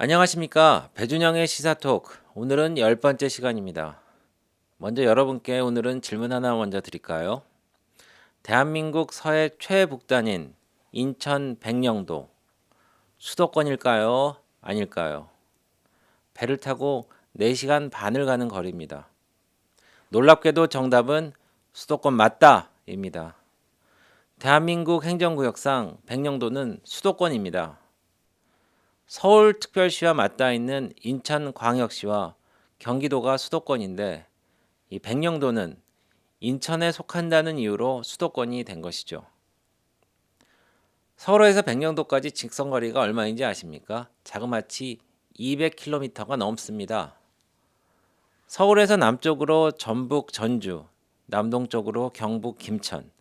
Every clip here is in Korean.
안녕하십니까. 배준영의 시사톡. 오늘은 10번째 시간입니다. 먼저 여러분께 오늘은 질문 하나 먼저 드릴까요? 대한민국 서해 최북단인 인천 백령도 수도권일까요? 아닐까요? 배를 타고 4시간 반을 가는 거리입니다. 놀랍게도 정답은 수도권 맞다입니다. 대한민국 행정구역상 백령도는 수도권입니다. 서울특별시와 맞닿아 있는 인천광역시와 경기도가 수도권인데 이 백령도는 인천에 속한다는 이유로 수도권이 된 것이죠. 서울에서 백령도까지 직선거리가 얼마인지 아십니까? 자그마치 200km가 넘습니다. 서울에서 남쪽으로 전북 전주, 남동쪽으로 경북 김천,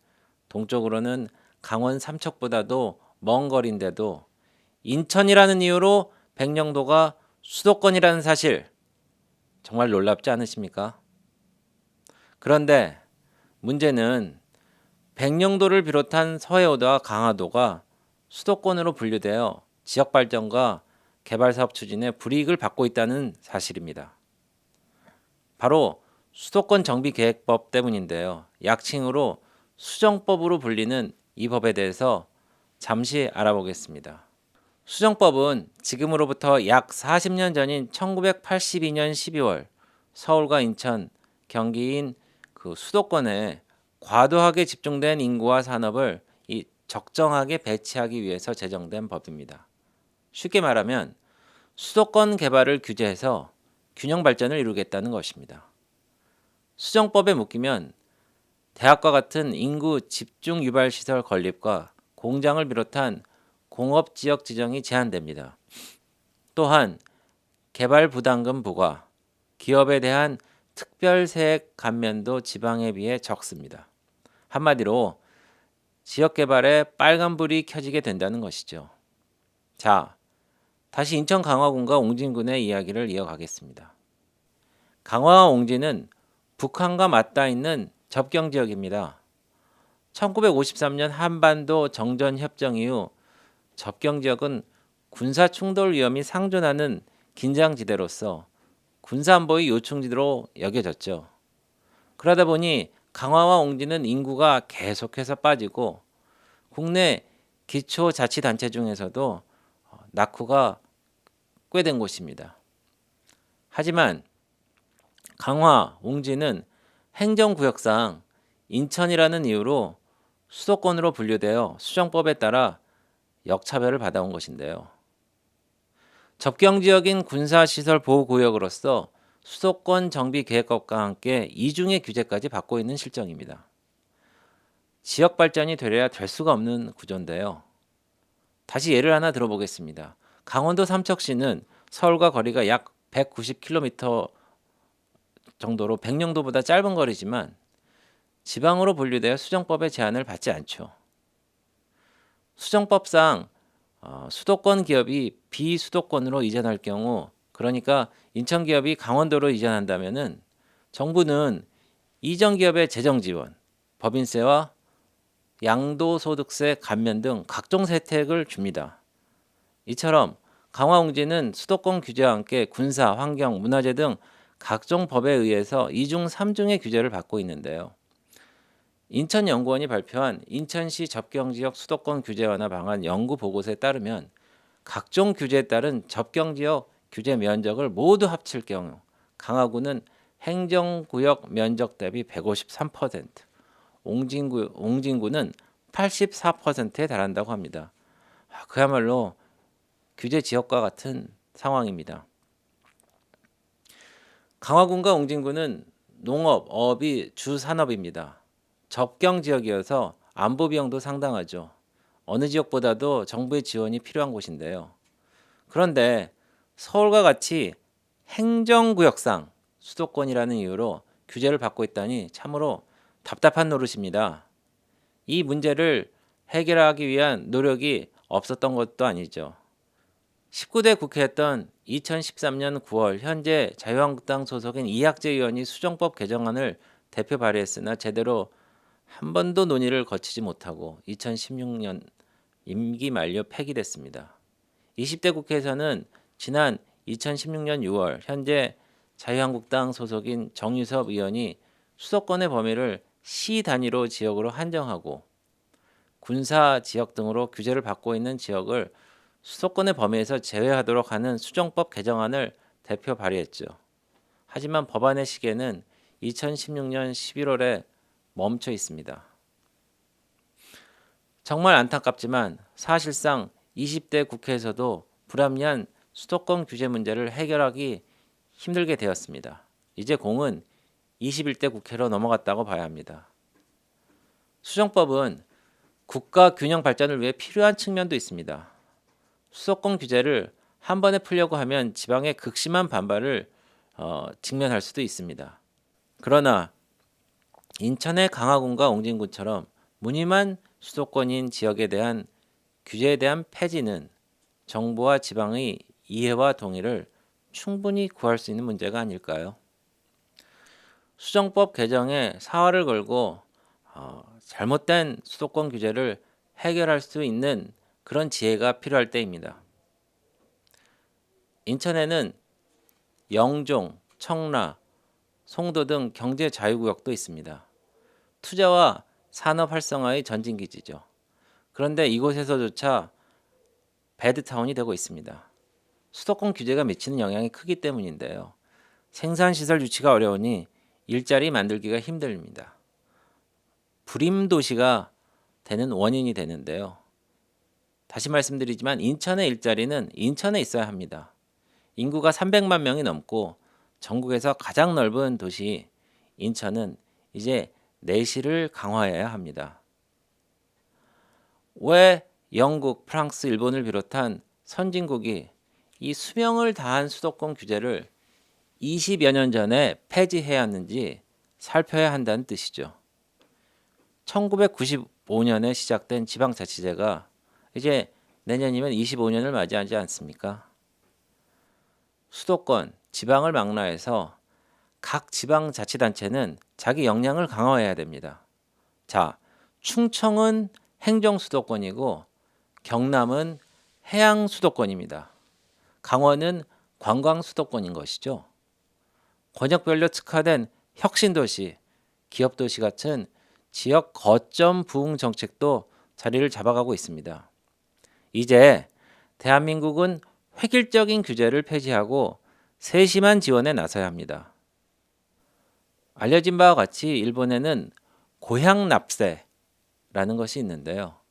동쪽으로는 강원 삼척보다도 먼 거리인데도 인천이라는 이유로 백령도가 수도권이라는 사실 정말 놀랍지 않으십니까? 그런데 문제는 백령도를 비롯한 서해오도와 강화도가 수도권으로 분류되어 지역 발전과 개발 사업 추진에 불이익을 받고 있다는 사실입니다. 바로 수도권 정비계획법 때문인데요. 약칭으로 수정법으로 불리는 이 법에 대해서 잠시 알아보겠습니다. 수정법은 지금으로부터 약 40년 전인 1982년 12월 서울과 인천, 경기인 그 수도권에 과도하게 집중된 인구와 산업을 적정하게 배치하기 위해서 제정된 법입니다. 쉽게 말하면 수도권 개발을 규제해서 균형 발전을 이루겠다는 것입니다. 수정법에 묶이면 대학과 같은 인구 집중 유발 시설 건립과 공장을 비롯한 공업 지역 지정이 제한됩니다. 또한 개발 부담금 부과, 기업에 대한 특별 세액 감면도 지방에 비해 적습니다. 한마디로 지역 개발에 빨간불이 켜지게 된다는 것이죠. 자, 다시 인천 강화군과 옹진군의 이야기를 이어가겠습니다. 강화와 옹진은 북한과 맞닿아 있는 접경 지역입니다. 1953년 한반도 정전협정 이후 접경 지역은 군사 충돌 위험이 상존하는 긴장지대로서 군사안보의 요충지로 여겨졌죠. 그러다 보니 강화와 옹진은 인구가 계속해서 빠지고 국내 기초자치단체 중에서도 낙후가 꽤 된 곳입니다. 하지만 강화, 옹진은 행정구역상 인천이라는 이유로 수도권으로 분류되어 수정법에 따라 역차별을 받아온 것인데요. 접경지역인 군사시설 보호구역으로서 수도권 정비계획법과 함께 이중의 규제까지 받고 있는 실정입니다. 지역 발전이 되려야 될 수가 없는 구조인데요. 다시 예를 하나 들어보겠습니다. 강원도 삼척시는 서울과 거리가 약 190km 정도로 백령도보다 짧은 거리지만 지방으로 분류되어 수정법의 제한을 받지 않죠. 수정법상 수도권 기업이 비수도권으로 이전할 경우, 그러니까 인천 기업이 강원도로 이전한다면은 정부는 이전 기업의 재정 지원, 법인세와 양도소득세 감면 등 각종 혜택을 줍니다. 이처럼 강화옹진은 수도권 규제와 함께 군사, 환경, 문화재 등 각종 법에 의해서 2중, 3중의 규제를 받고 있는데요. 인천연구원이 발표한 인천시 접경지역 수도권 규제 완화 방안 연구 보고서에 따르면 각종 규제에 따른 접경지역 규제 면적을 모두 합칠 경우 강화구는 행정구역 면적 대비 153%, 옹진구는 84%에 달한다고 합니다. 그야말로 규제 지역과 같은 상황입니다. 강화군과 옹진군은 농업, 어업이 주 산업입니다. 접경 지역이어서 안보 비용도 상당하죠. 어느 지역보다도 정부의 지원이 필요한 곳인데요. 그런데 서울과 같이 행정구역상 수도권이라는 이유로 규제를 받고 있다니 참으로 답답한 노릇입니다. 이 문제를 해결하기 위한 노력이 없었던 것도 아니죠. 19대 국회였던 2013년 9월 현재 자유한국당 소속인 이학재 의원이 수정법 개정안을 대표 발의했으나 제대로 한 번도 논의를 거치지 못하고 2016년 임기 만료 폐기됐습니다. 20대 국회에서는 지난 2016년 6월 현재 자유한국당 소속인 정유섭 의원이 수도권의 범위를 시 단위로 지역으로 한정하고 군사 지역 등으로 규제를 받고 있는 지역을 수도권의 범위에서 제외하도록 하는 수정법 개정안을 대표 발의했죠. 하지만 법안의 시계는 2016년 11월에 멈춰 있습니다. 정말 안타깝지만 사실상 20대 국회에서도 불합리한 수도권 규제 문제를 해결하기 힘들게 되었습니다. 이제 공은 21대 국회로 넘어갔다고 봐야 합니다. 수정법은 국가 균형 발전을 위해 필요한 측면도 있습니다. 수도권 규제를 한 번에 풀려고 하면 지방의 극심한 반발을 직면할 수도 있습니다. 그러나 인천의 강화군과 옹진군처럼 무늬만 수도권인 지역에 대한 규제에 대한 폐지는 정부와 지방의 이해와 동의를 충분히 구할 수 있는 문제가 아닐까요? 수정법 개정에 사활을 걸고 잘못된 수도권 규제를 해결할 수 있는 그런 지혜가 필요할 때입니다. 인천에는 영종, 청라, 송도 등 경제 자유구역도 있습니다. 투자와 산업 활성화의 전진기지죠. 그런데 이곳에서조차 배드타운이 되고 있습니다. 수도권 규제가 미치는 영향이 크기 때문인데요. 생산시설 유치가 어려우니 일자리 만들기가 힘듭니다. 불임도시가 되는 원인이 되는데요. 다시 말씀드리지만 인천의 일자리는 인천에 있어야 합니다. 인구가 300만 명이 넘고 전국에서 가장 넓은 도시 인천은 이제 내시를 강화해야 합니다. 왜 영국, 프랑스, 일본을 비롯한 선진국이 이 수명을 다한 수도권 규제를 20여 년 전에 폐지해야 하는지 살펴야 한다는 뜻이죠. 1995년에 시작된 지방자치제가 이제 내년이면 25년을 맞이하지 않습니까? 수도권, 지방을 망라해서 각 지방자치단체는 자기 역량을 강화해야 됩니다. 자, 충청은 행정수도권이고 경남은 해양수도권입니다. 강원은 관광수도권인 것이죠. 권역별로 특화된 혁신도시, 기업도시 같은 지역 거점 부흥 정책도 자리를 잡아가고 있습니다. 이제 대한민국은 획일적인 규제를 폐지하고 세심한 지원에 나서야 합니다. 알려진 바와 같이 일본에는 고향 납세라는 것이 있는데요.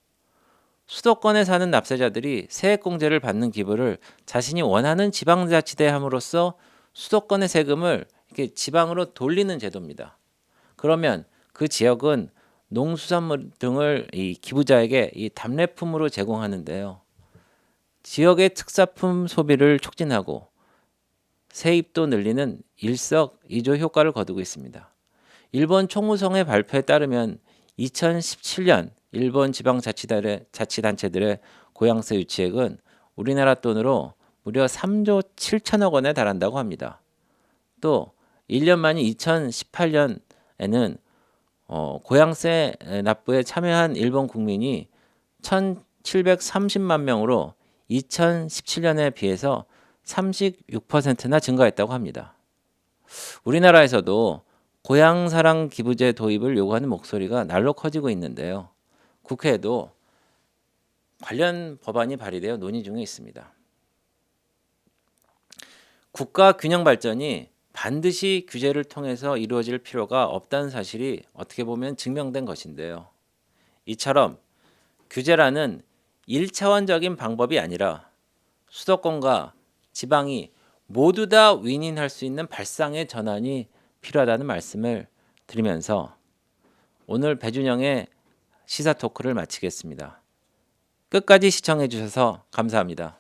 수도권에 사는 납세자들이 세액공제를 받는 기부를 자신이 원하는 지방자치대에 함으로써 수도권의 세금을 이렇게 지방으로 돌리는 제도입니다. 그러면 그 지역은 농수산물 등을 이 기부자에게 이 답례품으로 제공하는데요. 지역의 특산품 소비를 촉진하고 세입도 늘리는 일석이조 효과를 거두고 있습니다. 일본 총무성의 발표에 따르면 2017년 일본 지방자치단체들의 고향세 유치액은 우리나라 돈으로 무려 3조 7천억 원에 달한다고 합니다. 또 1년 만인 2018년에는 고향세 납부에 참여한 일본 국민이 1,730만 명으로 2017년에 비해서 36%나 증가했다고 합니다. 우리나라에서도 고향사랑 기부제 도입을 요구하는 목소리가 날로 커지고 있는데요. 국회에도 관련 법안이 발의되어 논의 중에 있습니다. 국가 균형 발전이 반드시 규제를 통해서 이루어질 필요가 없다는 사실이 어떻게 보면 증명된 것인데요. 이처럼 규제라는 1차원적인 방법이 아니라 수도권과 지방이 모두 다 윈윈할 수 있는 발상의 전환이 필요하다는 말씀을 드리면서 오늘 배준영의 시사 토크를 마치겠습니다. 끝까지 시청해 주셔서 감사합니다.